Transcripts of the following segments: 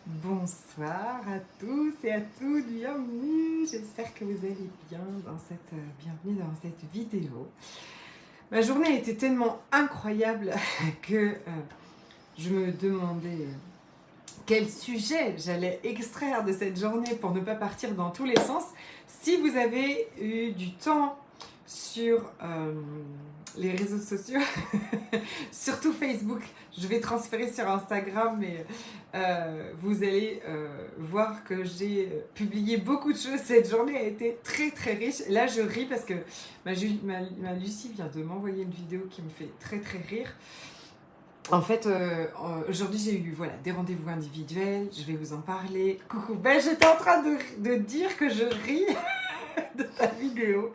Bonsoir à tous et à toutes, bienvenue. J'espère que vous allez bien bienvenue dans cette vidéo. Ma journée a été tellement incroyable que je me demandais quel sujet j'allais extraire de cette journée pour ne pas partir dans tous les sens. Si vous avez eu du temps sur les réseaux sociaux, surtout Facebook, je vais transférer sur Instagram, mais vous allez voir que j'ai publié beaucoup de choses. Cette journée a été très très riche. Là je ris parce que ma Lucie vient de m'envoyer une vidéo qui me fait très très rire. En fait, aujourd'hui j'ai eu des rendez-vous individuels, je vais vous en parler. Coucou, j'étais en train de dire que je ris de ta vidéo.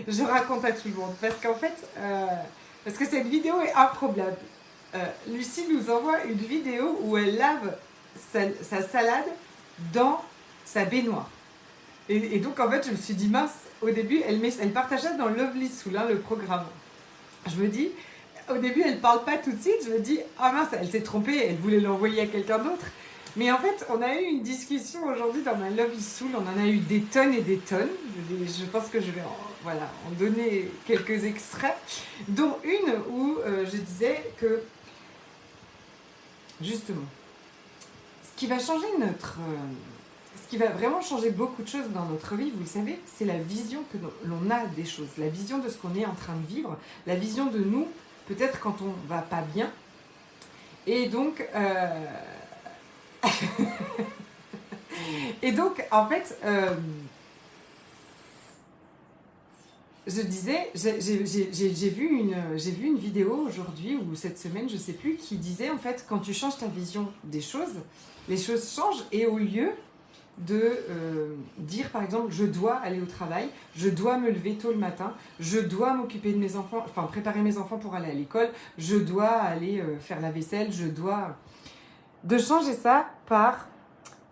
Je raconte à tout le monde parce qu'en fait, parce que cette vidéo est improbable. Lucie nous envoie une vidéo où elle lave sa salade dans sa baignoire. Et donc en fait je me suis dit mince, au début elle partageait dans Lovely Soul, le programme. Je me dis, au début elle parle pas tout de suite, je me dis ah mince, elle s'est trompée, elle voulait l'envoyer à quelqu'un d'autre. Mais en fait, on a eu une discussion aujourd'hui dans ma Lovely Soul, on en a eu des tonnes et des tonnes. Je pense que je vais en donner quelques extraits, dont une où je disais que, justement, ce qui va changer ce qui va vraiment changer beaucoup de choses dans notre vie, vous le savez, c'est la vision que l'on a des choses, la vision de ce qu'on est en train de vivre, la vision de nous, peut-être quand on va pas bien. Et donc, en fait, je disais, j'ai vu une vidéo aujourd'hui ou cette semaine, je sais plus, qui disait en fait, quand tu changes ta vision des choses, les choses changent. Et au lieu de dire par exemple, je dois aller au travail, je dois me lever tôt le matin, je dois m'occuper de mes enfants, enfin préparer mes enfants pour aller à l'école, je dois aller faire la vaisselle, de changer ça par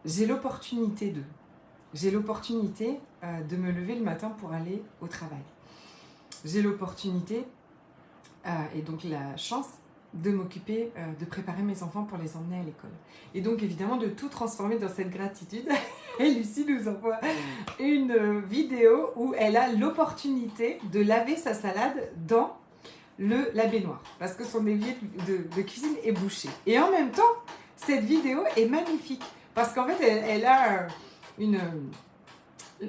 j'ai l'opportunité de me lever le matin pour aller au travail. J'ai l'opportunité et donc la chance de m'occuper, de préparer mes enfants pour les emmener à l'école. Et donc évidemment de tout transformer dans cette gratitude. Et Lucie nous envoie une vidéo où elle a l'opportunité de laver sa salade dans la baignoire. Parce que son évier de cuisine est bouché. Et en même temps, cette vidéo est magnifique. Parce qu'en fait, elle a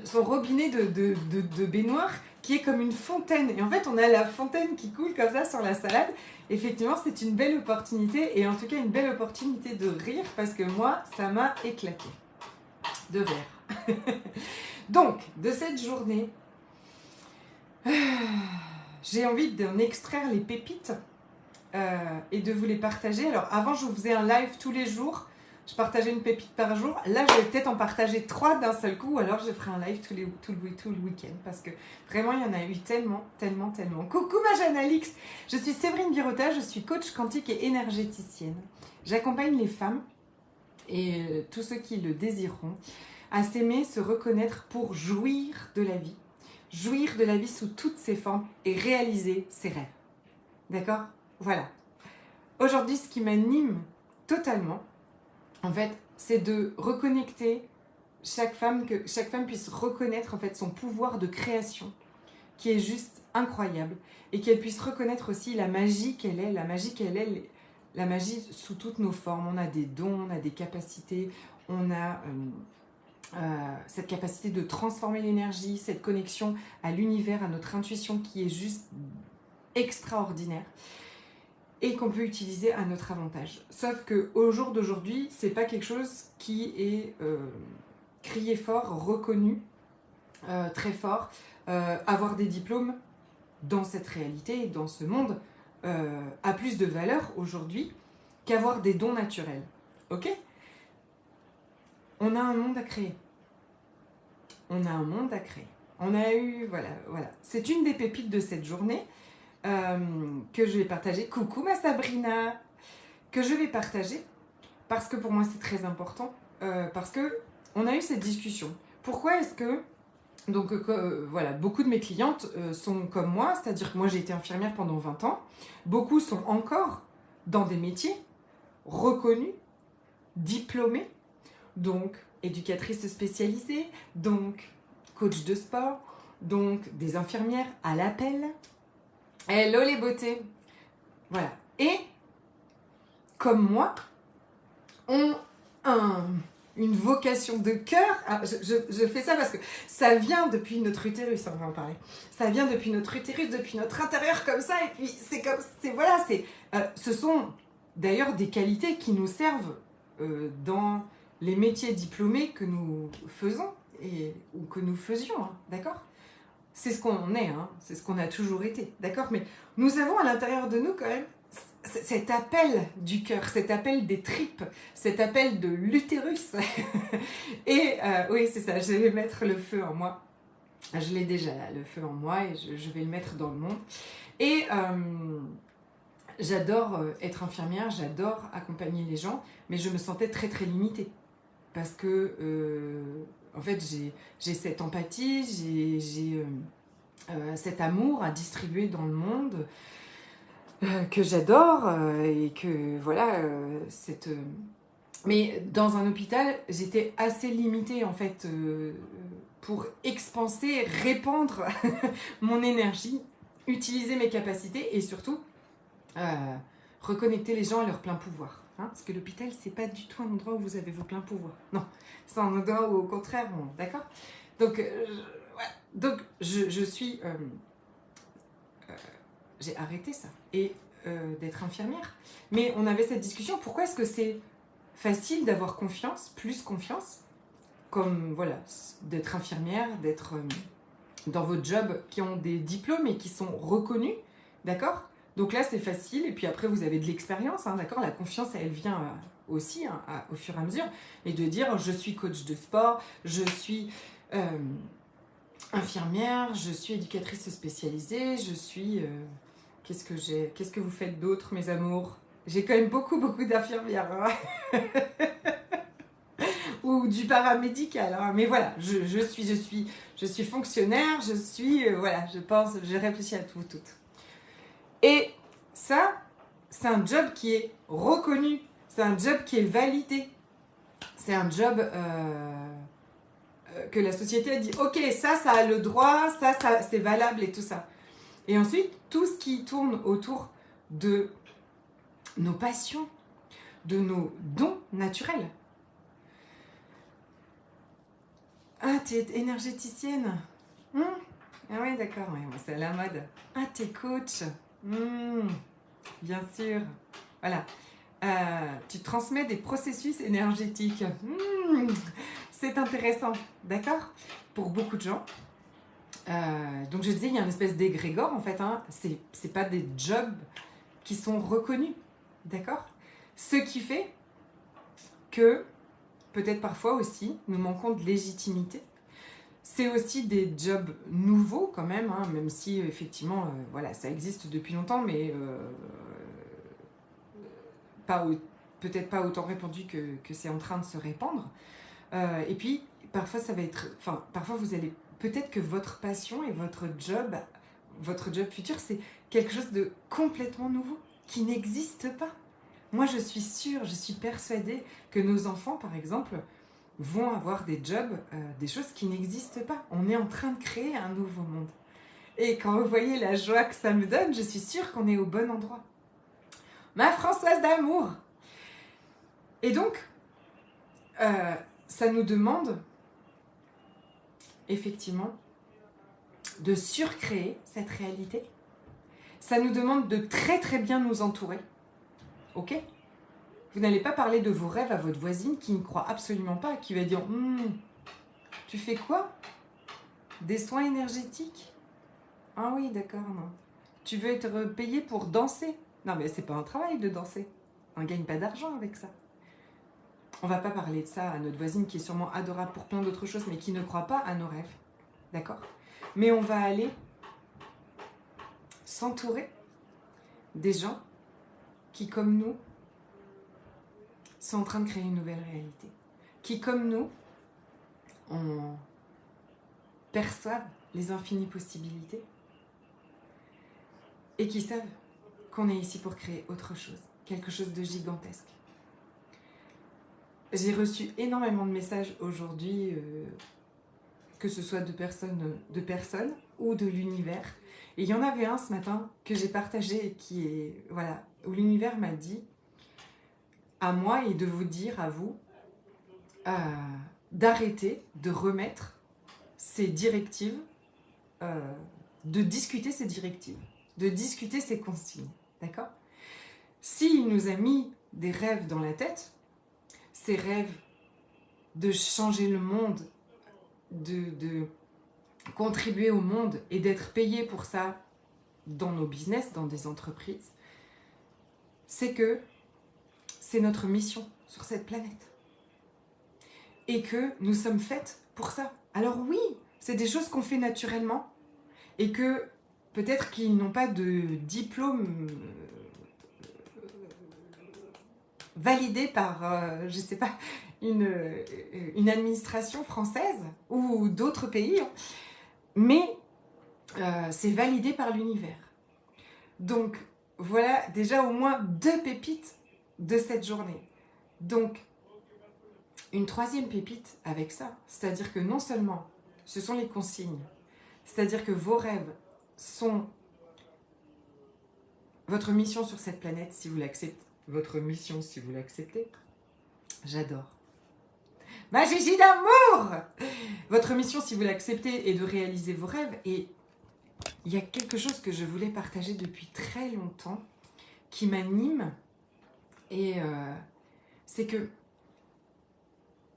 son robinet de baignoire qui est comme une fontaine. Et en fait, on a la fontaine qui coule comme ça sur la salade. Effectivement, c'est une belle opportunité. Et en tout cas, une belle opportunité de rire parce que moi, ça m'a éclaté de rire. Donc, de cette journée, j'ai envie d'en extraire les pépites et de vous les partager. Alors, avant, je vous faisais un live tous les jours. Je partageais une pépite par jour. Là, je vais peut-être en partager 3 d'un seul coup. Ou alors, je ferai un live tout le week-end. Parce que vraiment, il y en a eu tellement, tellement, tellement. Coucou ma jeune Alix. Je suis Séverine Birota. Je suis coach quantique et énergéticienne. J'accompagne les femmes et tous ceux qui le désireront à s'aimer, se reconnaître pour jouir de la vie. Jouir de la vie sous toutes ses formes et réaliser ses rêves. D'accord ? Voilà. Aujourd'hui, ce qui m'anime totalement, en fait, c'est de reconnecter que chaque femme puisse reconnaître en fait son pouvoir de création, qui est juste incroyable, et qu'elle puisse reconnaître aussi la magie qu'elle est, la magie sous toutes nos formes. On a des dons, on a des capacités, on a cette capacité de transformer l'énergie, cette connexion à l'univers, à notre intuition qui est juste extraordinaire. Et qu'on peut utiliser à notre avantage. Sauf qu'au jour d'aujourd'hui, c'est pas quelque chose qui est crié fort, reconnu très fort. Avoir des diplômes dans cette réalité, dans ce monde, a plus de valeur aujourd'hui qu'avoir des dons naturels. Ok ? On a un monde à créer. On a un monde à créer. On a eu, voilà. C'est une des pépites de cette journée. Que je vais partager. Coucou ma Sabrina, que je vais partager parce que pour moi c'est très important, parce que on a eu cette discussion. Pourquoi est-ce que beaucoup de mes clientes sont comme moi, c'est-à-dire que moi j'ai été infirmière pendant 20 ans, beaucoup sont encore dans des métiers reconnus, diplômés, donc éducatrice spécialisée, donc coach de sport, donc des infirmières à l'appel. Hello les beautés. Voilà. Et comme moi, ont une vocation de cœur. Alors, je fais ça parce que ça vient depuis notre utérus, on va en parler. Ça vient depuis notre utérus, depuis notre intérieur comme ça, et puis c'est comme, c'est voilà, c'est, ce sont d'ailleurs des qualités qui nous servent dans les métiers diplômés que nous faisons ou que nous faisions, hein, d'accord? C'est ce qu'on est, hein, c'est ce qu'on a toujours été, d'accord? Mais nous avons à l'intérieur de nous quand même cet appel du cœur, cet appel des tripes, cet appel de l'utérus. Et oui, c'est ça, je vais mettre le feu en moi. Je l'ai déjà là, le feu en moi, et je vais le mettre dans le monde. Et j'adore être infirmière, j'adore accompagner les gens, mais je me sentais très très limitée. Parce que, en fait, j'ai cette empathie, j'ai cet amour à distribuer dans le monde, que j'adore, et que voilà, mais dans un hôpital, j'étais assez limitée en fait pour expanser, répandre mon énergie, utiliser mes capacités et surtout reconnecter les gens à leur plein pouvoir. Hein, parce que l'hôpital, c'est pas du tout un endroit où vous avez vos pleins pouvoirs. Non, c'est un endroit où au contraire, d'accord. Donc, ouais, donc je suis... j'ai arrêté ça et d'être infirmière. Mais on avait cette discussion, pourquoi est-ce que c'est facile d'avoir confiance, plus confiance, comme voilà, d'être infirmière, d'être dans votre job qui ont des diplômes et qui sont reconnus, d'accord? Donc là c'est facile et puis après vous avez de l'expérience, hein, d'accord? La confiance elle vient aussi hein, au fur et à mesure et de dire je suis coach de sport, je suis infirmière, je suis éducatrice spécialisée, je suis... Qu'est-ce que vous faites d'autre, mes amours? J'ai quand même beaucoup d'infirmières. Hein. Ou du paramédical. Hein. Mais voilà, je suis fonctionnaire, je suis... voilà, je pense, j'ai réfléchi à tout, toutes. Et ça, c'est un job qui est reconnu. C'est un job qui est validé. C'est un job que la société a dit, ok, ça a le droit, ça c'est valable et tout ça. Et ensuite, tout ce qui tourne autour de nos passions, de nos dons naturels. Ah, t'es énergéticienne. Ah oui, d'accord, ouais, c'est à la mode. Ah, t'es coach. Bien sûr. Voilà. Tu transmets des processus énergétiques. C'est intéressant, d'accord? Pour beaucoup de gens. Donc je disais, il y a une espèce d'égrégore en fait. Hein. C'est pas des jobs qui sont reconnus, d'accord? Ce qui fait que peut-être parfois aussi nous manquons de légitimité. C'est aussi des jobs nouveaux quand même, hein, même si effectivement voilà, ça existe depuis longtemps, mais peut-être pas autant répandu que c'est en train de se répandre. Et puis parfois ça va être, enfin parfois vous allez peut-être que votre passion et votre job futur, c'est quelque chose de complètement nouveau, qui n'existe pas. Moi, je suis sûre, je suis persuadée que nos enfants, par exemple, vont avoir des jobs, des choses qui n'existent pas. On est en train de créer un nouveau monde. Et quand vous voyez la joie que ça me donne, je suis sûre qu'on est au bon endroit. Ma Françoise d'amour! Et donc, ça nous demande, effectivement, de surcréer cette réalité. Ça nous demande de très très bien nous entourer. Ok? Vous n'allez pas parler de vos rêves à votre voisine qui ne croit absolument pas, qui va dire tu fais quoi? Des soins énergétiques? Ah oui, d'accord, non. Tu veux être payé pour danser? Non, mais c'est pas un travail de danser. On ne gagne pas d'argent avec ça. On va pas parler de ça à notre voisine qui est sûrement adorable pour plein d'autres choses, mais qui ne croit pas à nos rêves. D'accord? Mais on va aller s'entourer des gens qui, comme nous, sont en train de créer une nouvelle réalité. Qui, comme nous, perçoivent les infinies possibilités et qui savent qu'on est ici pour créer autre chose, quelque chose de gigantesque. j'ai reçu énormément de messages aujourd'hui, que ce soit de personnes ou de l'univers. Et il y en avait un ce matin que j'ai partagé et qui est, voilà, où l'univers m'a dit à moi et de vous dire à vous euh, d'arrêter de remettre ces directives, euh, de discuter ces directives, de discuter ces consignes, d'accord? S'il nous a mis des rêves dans la tête, ces rêves de changer le monde, de contribuer au monde et d'être payé pour ça dans nos business, dans des entreprises, c'est que c'est notre mission sur cette planète. Et que nous sommes faites pour ça. Alors oui, c'est des choses qu'on fait naturellement et que peut-être qu'ils n'ont pas de diplôme validé par, je ne sais pas, une administration française ou d'autres pays, mais c'est validé par l'univers. Donc voilà déjà au moins 2 pépites de cette journée. Donc une 3e pépite avec ça, c'est-à-dire que non seulement ce sont les consignes, c'est-à-dire que vos rêves sont votre mission sur cette planète si vous l'acceptez. Votre mission si vous l'acceptez. J'adore. Ma Gigi d'amour! Votre mission si vous l'acceptez est de réaliser vos rêves. Et il y a quelque chose que je voulais partager depuis très longtemps qui m'anime. Et c'est que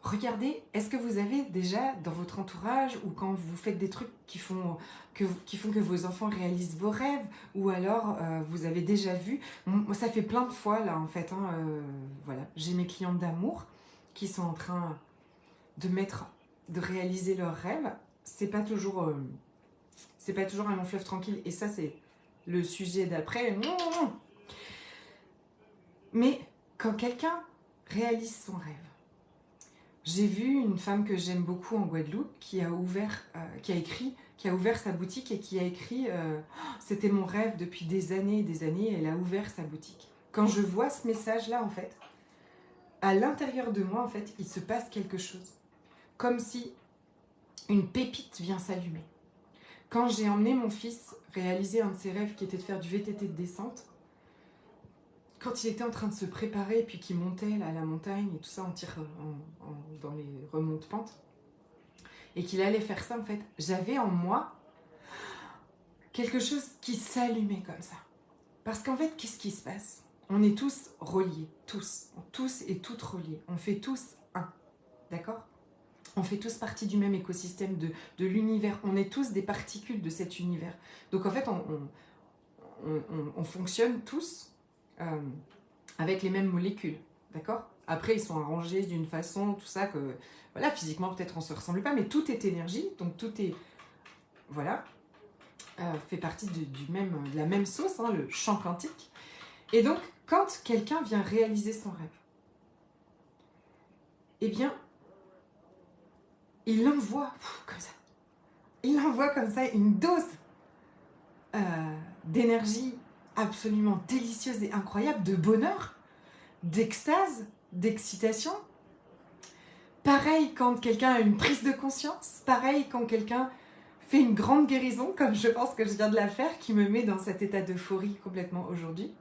regardez, est-ce que vous avez déjà dans votre entourage ou quand vous faites des trucs qui font que vos enfants réalisent vos rêves ou alors vous avez déjà vu, moi ça fait plein de fois là en fait, voilà, j'ai mes clientes d'amour qui sont en train de réaliser leurs rêves. C'est pas toujours un long fleuve tranquille et ça c'est le sujet d'après. Mais quand quelqu'un réalise son rêve, j'ai vu une femme que j'aime beaucoup en Guadeloupe qui a ouvert sa boutique et qui a écrit c'était mon rêve depuis des années et des années, elle a ouvert sa boutique. Quand je vois ce message-là, en fait, à l'intérieur de moi, en fait, il se passe quelque chose. Comme si une pépite vient s'allumer. Quand j'ai emmené mon fils réaliser un de ses rêves qui était de faire du VTT de descente, quand il était en train de se préparer et puis qu'il montait là, à la montagne et tout ça dans les remontes pentes et qu'il allait faire ça en fait, j'avais en moi quelque chose qui s'allumait comme ça. Parce qu'en fait, qu'est-ce qui se passe? On est tous reliés, tous et toutes reliés. On fait tous un, d'accord? On fait tous partie du même écosystème de l'univers. On est tous des particules de cet univers. Donc en fait, on fonctionne tous avec les mêmes molécules, d'accord? Après, ils sont arrangés d'une façon, tout ça, que voilà, physiquement, peut-être on ne se ressemble pas, mais tout est énergie, donc tout est, voilà, fait partie de la même sauce, hein, le champ quantique. Et donc, quand quelqu'un vient réaliser son rêve, eh bien, il envoie comme ça une dose d'énergie absolument délicieuse et incroyable, de bonheur, d'extase, d'excitation. Pareil quand quelqu'un a une prise de conscience, pareil quand quelqu'un fait une grande guérison, comme je pense que je viens de la faire, qui me met dans cet état d'euphorie complètement aujourd'hui.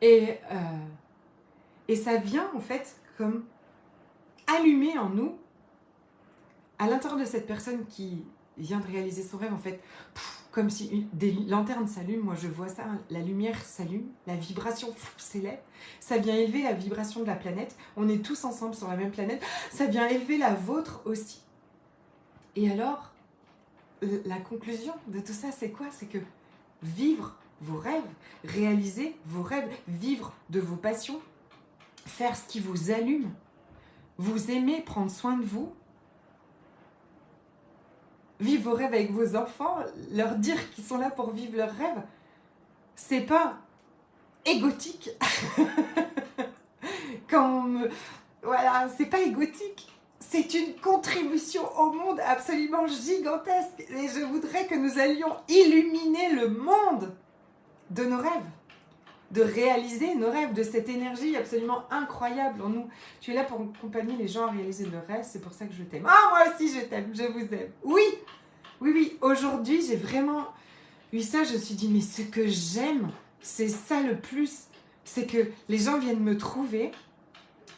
Et ça vient en fait comme allumer en nous, à l'intérieur de cette personne qui vient de réaliser son rêve, en fait, comme si des lanternes s'allument, moi je vois ça, la lumière s'allume, la vibration s'élève, ça vient élever la vibration de la planète, on est tous ensemble sur la même planète, ça vient élever la vôtre aussi. Et alors, la conclusion de tout ça, c'est quoi? C'est que vivre vos rêves, réaliser vos rêves, vivre de vos passions, faire ce qui vous allume, vous aimer, prendre soin de vous, vivre vos rêves avec vos enfants, leur dire qu'ils sont là pour vivre leurs rêves, c'est pas égotique. Voilà, c'est pas égotique. C'est une contribution au monde absolument gigantesque. Et je voudrais que nous allions illuminer le monde de nos rêves. de réaliser nos rêves, de cette énergie absolument incroyable en nous. Tu es là pour accompagner les gens à réaliser leurs rêves, c'est pour ça que je t'aime. Ah, moi aussi je t'aime, je vous aime. Oui, oui, oui, aujourd'hui j'ai vraiment eu ça, je me suis dit, mais ce que j'aime, c'est ça le plus, c'est que les gens viennent me trouver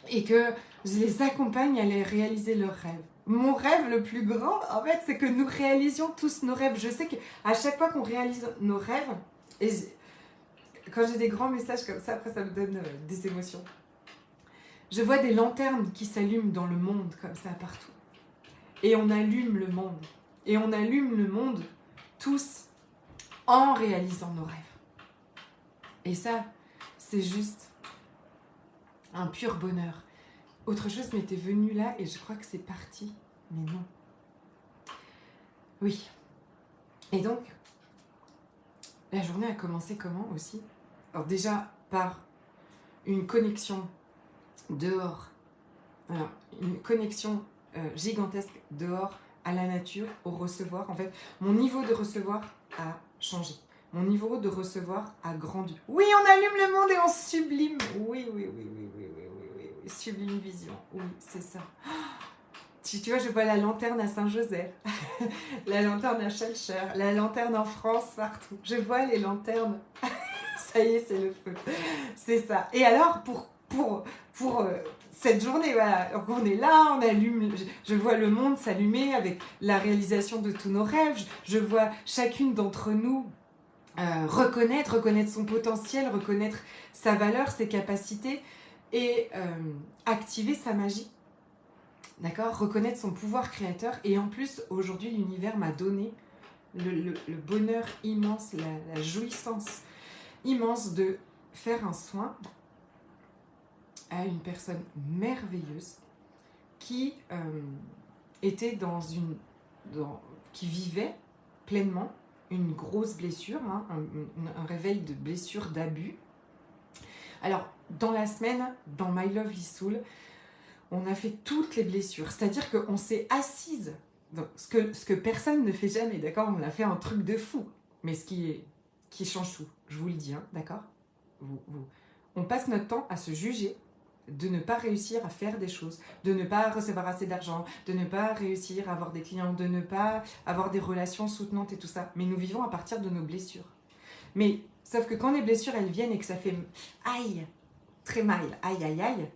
et que je les accompagne à les réaliser leurs rêves. Mon rêve le plus grand, en fait, c'est que nous réalisions tous nos rêves. Je sais qu'à chaque fois qu'on réalise nos rêves, et quand j'ai des grands messages comme ça, après ça me donne des émotions. Je vois des lanternes qui s'allument dans le monde, comme ça, partout. Et on allume le monde. Et on allume le monde tous en réalisant nos rêves. Et ça, c'est juste un pur bonheur. Autre chose m'était venue là et je crois que c'est parti, mais non. Oui. Et donc, la journée a commencé comment aussi? Alors déjà, par une connexion dehors. Alors, une connexion gigantesque dehors à la nature, au recevoir. En fait, mon niveau de recevoir a changé. Mon niveau de recevoir a grandi. Oui, on allume le monde et on sublime. Oui, oui, oui, oui, oui, oui, oui, oui, oui. Sublime vision. Oui, c'est ça. Tu vois, je vois la lanterne à Saint-Joseph, la lanterne à Schœlcher, la lanterne en France, partout. Je vois les lanternes. Ça y est, c'est le feu. C'est ça. Et alors, pour cette journée, voilà, donc on est là, on allume, je vois le monde s'allumer avec la réalisation de tous nos rêves. Je vois chacune d'entre nous reconnaître son potentiel, reconnaître sa valeur, ses capacités et activer sa magie. D'accord, reconnaître son pouvoir créateur. Et en plus, aujourd'hui, l'univers m'a donné le bonheur immense, la jouissance immense de faire un soin à une personne merveilleuse qui était qui vivait pleinement une grosse blessure, hein, un réveil de blessure, d'abus. Alors, dans la semaine, dans My Lovely Soul, on a fait toutes les blessures. C'est-à-dire qu'on s'est assise. Donc, ce que personne ne fait jamais, d'accord? On a fait un truc de fou. Mais ce qui change tout, je vous le dis, hein, d'accord? On passe notre temps à se juger de ne pas réussir à faire des choses, de ne pas recevoir assez d'argent, de ne pas réussir à avoir des clients, de ne pas avoir des relations soutenantes et tout ça. Mais nous vivons à partir de nos blessures. Mais sauf que quand les blessures, elles viennent et que ça fait aïe, très mal, aïe, aïe, aïe,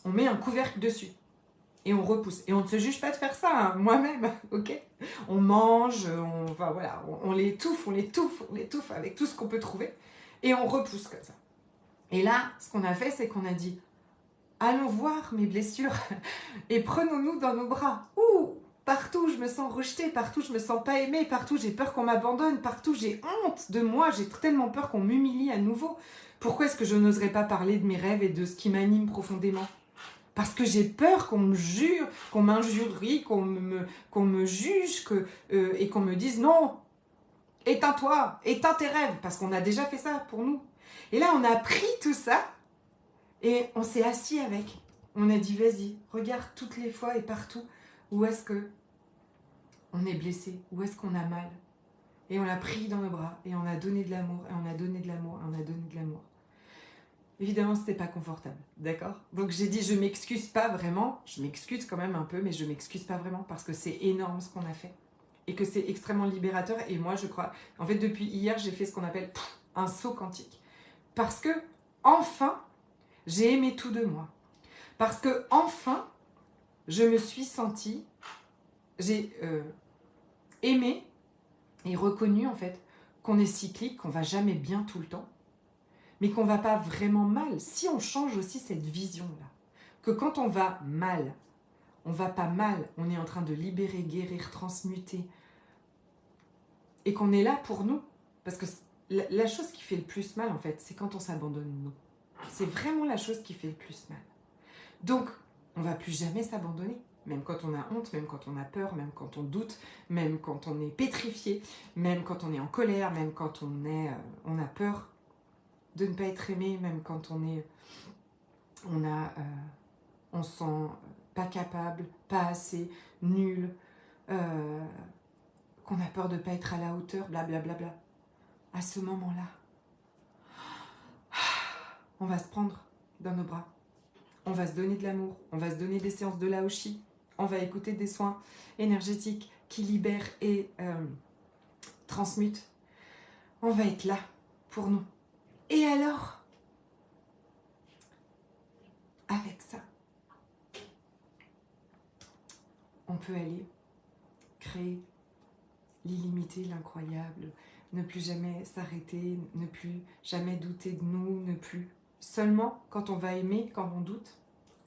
on met un couvercle dessus. Et on repousse. Et on ne se juge pas de faire ça, hein, moi-même, ok? On mange, on l'étouffe avec tout ce qu'on peut trouver. Et on repousse comme ça. Et là, ce qu'on a fait, c'est qu'on a dit, allons voir mes blessures et prenons-nous dans nos bras. Ouh, partout je me sens rejetée, partout je me sens pas aimée, partout j'ai peur qu'on m'abandonne, partout j'ai honte de moi, j'ai tellement peur qu'on m'humilie à nouveau. Pourquoi est-ce que je n'oserais pas parler de mes rêves et de ce qui m'anime profondément? Parce que j'ai peur qu'on me jure, qu'on m'injurie, qu'on me juge et qu'on me dise non, éteins-toi, éteins tes rêves, parce qu'on a déjà fait ça pour nous. Et là, on a pris tout ça et on s'est assis avec. On a dit, vas-y, regarde toutes les fois et partout où est-ce que on est blessé, où est-ce qu'on a mal. Et on l'a pris dans nos bras et on a donné de l'amour, et on a donné de l'amour, et on a donné de l'amour. Évidemment, c'était pas confortable, d'accord? Donc j'ai dit, je m'excuse pas vraiment, je m'excuse quand même un peu, mais je m'excuse pas vraiment parce que c'est énorme ce qu'on a fait et que c'est extrêmement libérateur. Et moi, je crois, en fait, depuis hier, j'ai fait ce qu'on appelle un saut quantique. Parce que, enfin, j'ai aimé tout de moi. Parce que, enfin, je me suis sentie, j'ai aimé et reconnu, en fait, qu'on est cyclique, qu'on va jamais bien tout le temps, mais qu'on va pas vraiment mal. Si on change aussi cette vision-là, que quand on va mal, on va pas mal, on est en train de libérer, guérir, transmuter, et qu'on est là pour nous. Parce que la chose qui fait le plus mal, en fait, c'est quand on s'abandonne nous. C'est vraiment la chose qui fait le plus mal. Donc, on va plus jamais s'abandonner. Même quand on a honte, même quand on a peur, même quand on doute, même quand on est pétrifié, même quand on est en colère, même quand on a peur de ne pas être aimé, même quand on se sent pas capable, pas assez, nul, qu'on a peur de ne pas être à la hauteur, blablabla. À ce moment-là, on va se prendre dans nos bras. On va se donner de l'amour, on va se donner des séances de Laoshi, on va écouter des soins énergétiques qui libèrent et transmutent. On va être là pour nous. Et alors, avec ça, on peut aller créer l'illimité, l'incroyable, ne plus jamais s'arrêter, ne plus jamais douter de nous, ne plus seulement quand on va aimer, quand on doute,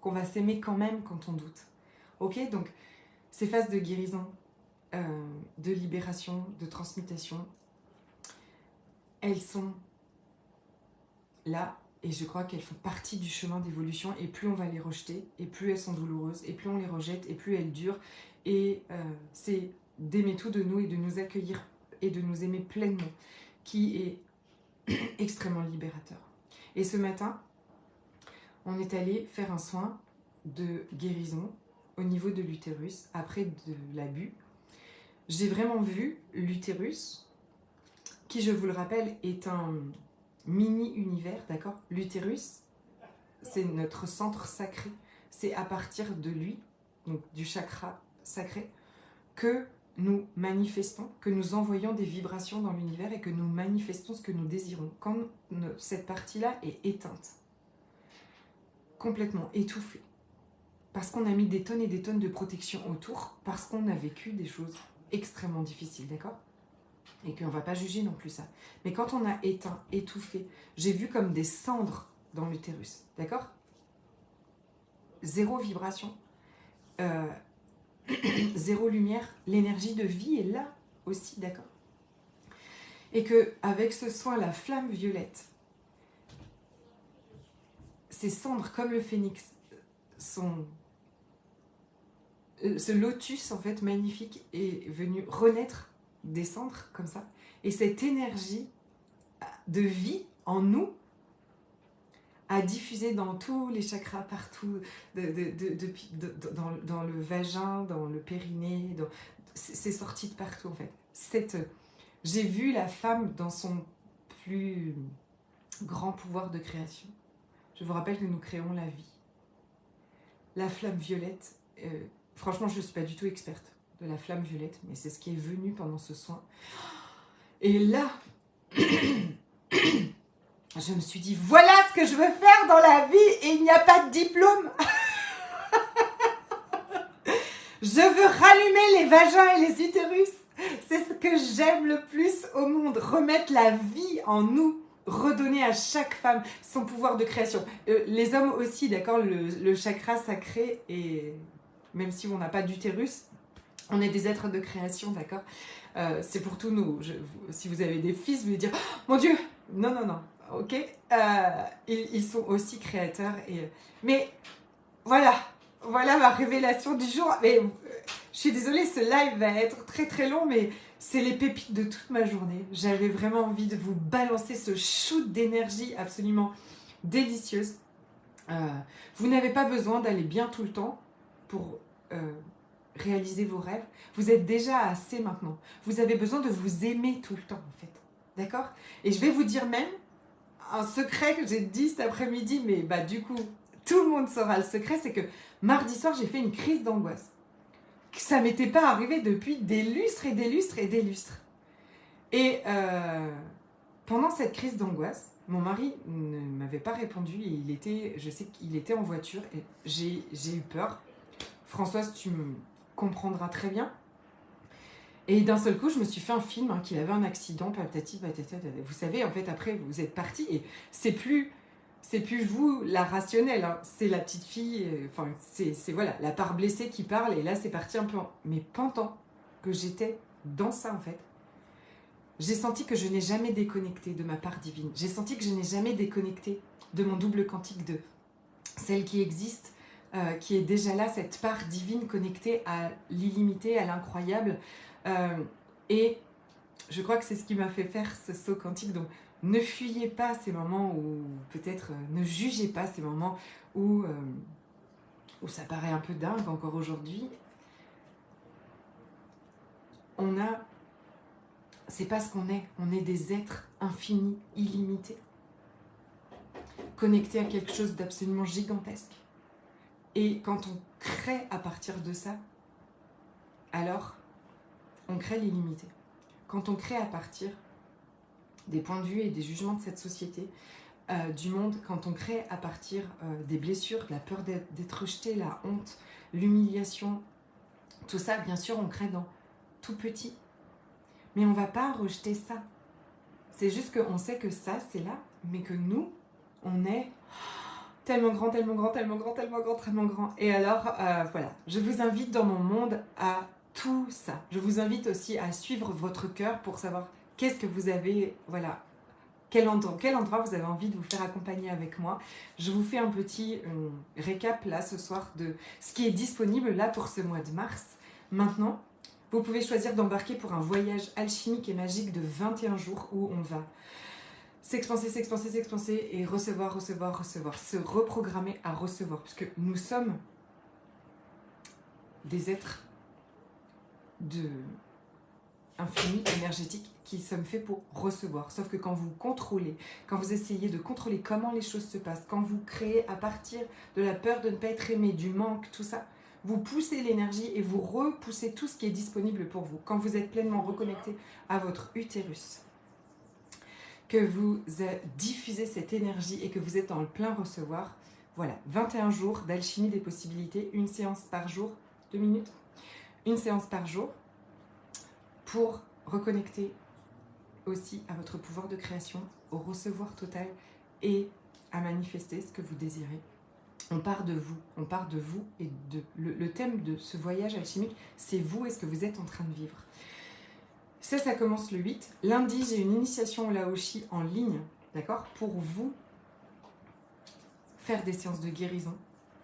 qu'on va s'aimer quand même quand on doute. Ok, donc ces phases de guérison, de libération, de transmutation, elles sont là et je crois qu'elles font partie du chemin d'évolution et plus on va les rejeter et plus elles sont douloureuses et plus on les rejette et plus elles durent et c'est d'aimer tout de nous et de nous accueillir et de nous aimer pleinement qui est extrêmement libérateur. Et ce matin, on est allé faire un soin de guérison au niveau de l'utérus après de l'abus. J'ai vraiment vu l'utérus, qui je vous le rappelle est un mini-univers, d'accord? L'utérus, c'est notre centre sacré. C'est à partir de lui, donc du chakra sacré, que nous manifestons, que nous envoyons des vibrations dans l'univers et que nous manifestons ce que nous désirons. Quand cette partie-là est éteinte, complètement étouffée, parce qu'on a mis des tonnes et des tonnes de protection autour, parce qu'on a vécu des choses extrêmement difficiles, d'accord? Et qu'on ne va pas juger non plus ça. Mais quand on a éteint, étouffé, j'ai vu comme des cendres dans l'utérus, d'accord? Zéro vibration, zéro lumière, l'énergie de vie est là aussi, d'accord? Et qu'avec ce soin, la flamme violette, ces cendres comme le phénix, sont... ce lotus en fait magnifique est venu renaître des cendres comme ça. Et cette énergie de vie en nous a diffusé dans tous les chakras, partout, dans le vagin, dans le périnée, c'est sorti de partout en fait. J'ai vu la femme dans son plus grand pouvoir de création. Je vous rappelle que nous créons la vie. La flamme violette, franchement je ne suis pas du tout experte de la flamme violette, mais c'est ce qui est venu pendant ce soin. Et là, je me suis dit, voilà ce que je veux faire dans la vie et il n'y a pas de diplôme. Je veux rallumer les vagins et les utérus. C'est ce que j'aime le plus au monde. Remettre la vie en nous. Redonner à chaque femme son pouvoir de création. Les hommes aussi, d'accord, le chakra sacré, et même si on n'a pas d'utérus, on est des êtres de création, d'accord. C'est pour tous nous. Si vous avez des fils, vous allez dire, oh, mon Dieu, non, non, non, ok. Ils sont aussi créateurs. Mais voilà ma révélation du jour. Mais je suis désolée, ce live va être très très long, mais c'est les pépites de toute ma journée. J'avais vraiment envie de vous balancer ce shoot d'énergie absolument délicieuse. Vous n'avez pas besoin d'aller bien tout le temps pour réaliser vos rêves. Vous êtes déjà assez maintenant. Vous avez besoin de vous aimer tout le temps, en fait. D'accord? Et je vais vous dire même un secret que j'ai dit cet après-midi, mais bah du coup, tout le monde saura le secret, c'est que mardi soir, j'ai fait une crise d'angoisse. Ça ne m'était pas arrivé depuis des lustres et des lustres et des lustres. Et pendant cette crise d'angoisse, mon mari ne m'avait pas répondu et je sais qu'il était en voiture et j'ai eu peur. Françoise, tu me comprendras très bien. Et d'un seul coup, je me suis fait un film qu'il avait un accident, patati patata. Vous savez, en fait, après, vous êtes partis et c'est plus vous la rationnelle, hein. C'est la petite fille, enfin, c'est voilà, la part blessée qui parle, et là, c'est parti un peu. Mais pendant que j'étais dans ça, en fait, j'ai senti que je n'ai jamais déconnecté de ma part divine. J'ai senti que je n'ai jamais déconnecté de mon double quantique de celle qui existe, qui est déjà là, cette part divine connectée à l'illimité, à l'incroyable. Et je crois que c'est ce qui m'a fait faire ce saut quantique. Donc, ne fuyez pas ces moments où, peut-être, ne jugez pas ces moments où ça paraît un peu dingue encore aujourd'hui. C'est pas ce qu'on est des êtres infinis, illimités. connecté à quelque chose d'absolument gigantesque. Et quand on crée à partir de ça, alors on crée l'illimité. Quand on crée à partir des points de vue et des jugements de cette société, du monde, quand on crée à partir des blessures, de la peur d'être rejeté, la honte, l'humiliation, tout ça, bien sûr, on crée dans tout petit. Mais on ne va pas rejeter ça. C'est juste qu'on sait que ça, c'est là, mais que nous, on est tellement grand, tellement grand, tellement grand, tellement grand, tellement grand. Et alors, voilà, je vous invite dans mon monde à tout ça. Je vous invite aussi à suivre votre cœur pour savoir qu'est-ce que vous avez, voilà, quel endroit vous avez envie de vous faire accompagner avec moi. Je vous fais un petit récap là ce soir de ce qui est disponible là pour ce mois de mars. Maintenant, vous pouvez choisir d'embarquer pour un voyage alchimique et magique de 21 jours où on va s'expanser, s'expanser, s'expanser et recevoir, recevoir, recevoir, se reprogrammer à recevoir, puisque nous sommes des êtres de infini, énergétique, qui sommes faits pour recevoir. Sauf que quand vous contrôlez, quand vous essayez de contrôler comment les choses se passent, quand vous créez à partir de la peur de ne pas être aimé, du manque, tout ça, vous poussez l'énergie et vous repoussez tout ce qui est disponible pour vous. Quand vous êtes pleinement reconnecté à votre utérus, que vous diffusez cette énergie et que vous êtes dans le plein recevoir, voilà, 21 jours d'alchimie des possibilités, une séance par jour, 2 minutes, une séance par jour, pour reconnecter aussi à votre pouvoir de création, au recevoir total et à manifester ce que vous désirez. On part de vous et le thème de ce voyage alchimique, c'est vous et ce que vous êtes en train de vivre. Ça commence le 8. Lundi, j'ai une initiation au Laoshi en ligne, d'accord, pour vous faire des séances de guérison,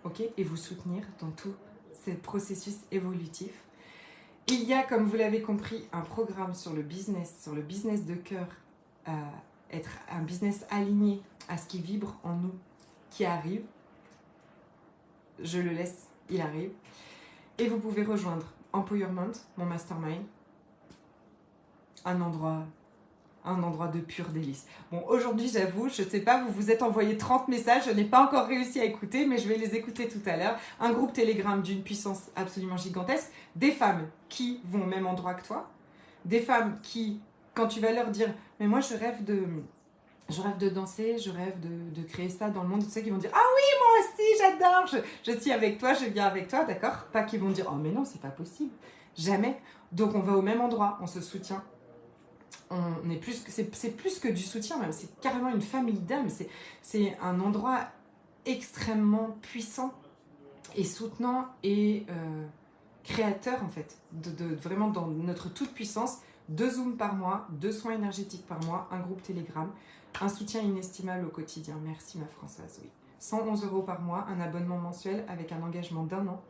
ok, et vous soutenir dans tout ce processus évolutif. Il y a, comme vous l'avez compris, un programme sur le business de cœur, être un business aligné à ce qui vibre en nous, qui arrive. Je le laisse, il arrive. Et vous pouvez rejoindre Empowerment, mon mastermind, un endroit de pur délice. Bon, aujourd'hui, j'avoue, je ne sais pas, vous vous êtes envoyé 30 messages, je n'ai pas encore réussi à écouter, mais je vais les écouter tout à l'heure. Un groupe Telegram d'une puissance absolument gigantesque, des femmes qui vont au même endroit que toi, des femmes qui, quand tu vas leur dire, mais moi je rêve de danser, je rêve de créer ça dans le monde, tu sais, qui vont dire, ah oui, moi aussi, j'adore, je suis avec toi, je viens avec toi, d'accord? Pas qu'ils vont dire, oh mais non, c'est pas possible, jamais. Donc on va au même endroit, on se soutient. C'est plus que du soutien même, c'est carrément une famille d'âmes, c'est un endroit extrêmement puissant et soutenant et créateur en fait, vraiment dans notre toute puissance. 2 Zooms par mois, 2 soins énergétiques par mois, un groupe Telegram, un soutien inestimable au quotidien. Merci ma Françoise, oui. 111 € par mois, un abonnement mensuel avec un engagement d'1 an.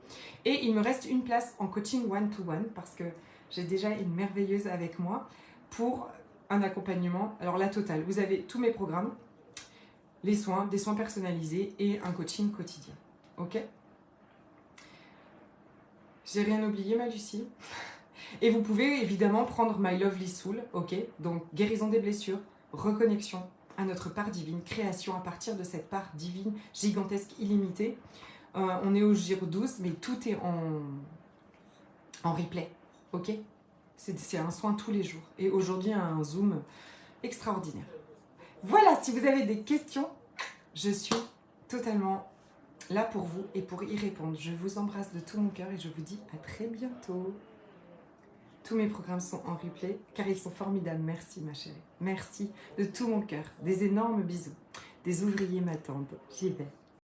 Et il me reste une place en coaching one-to-one parce que j'ai déjà une merveilleuse avec moi pour un accompagnement, alors la totale. Vous avez tous mes programmes, les soins, des soins personnalisés et un coaching quotidien. Ok? J'ai rien oublié, ma Lucie. Et vous pouvez évidemment prendre My Lovely Soul, ok? Donc guérison des blessures, reconnexion à notre part divine, création à partir de cette part divine, gigantesque, illimitée. On est au Giro 12, mais tout est en replay, ok? C'est un soin tous les jours. Et aujourd'hui, un Zoom extraordinaire. Voilà, si vous avez des questions, je suis totalement là pour vous et pour y répondre. Je vous embrasse de tout mon cœur et je vous dis à très bientôt. Tous mes programmes sont en replay car ils sont formidables. Merci ma chérie. Merci de tout mon cœur. Des énormes bisous. Des ouvriers m'attendent. J'y vais.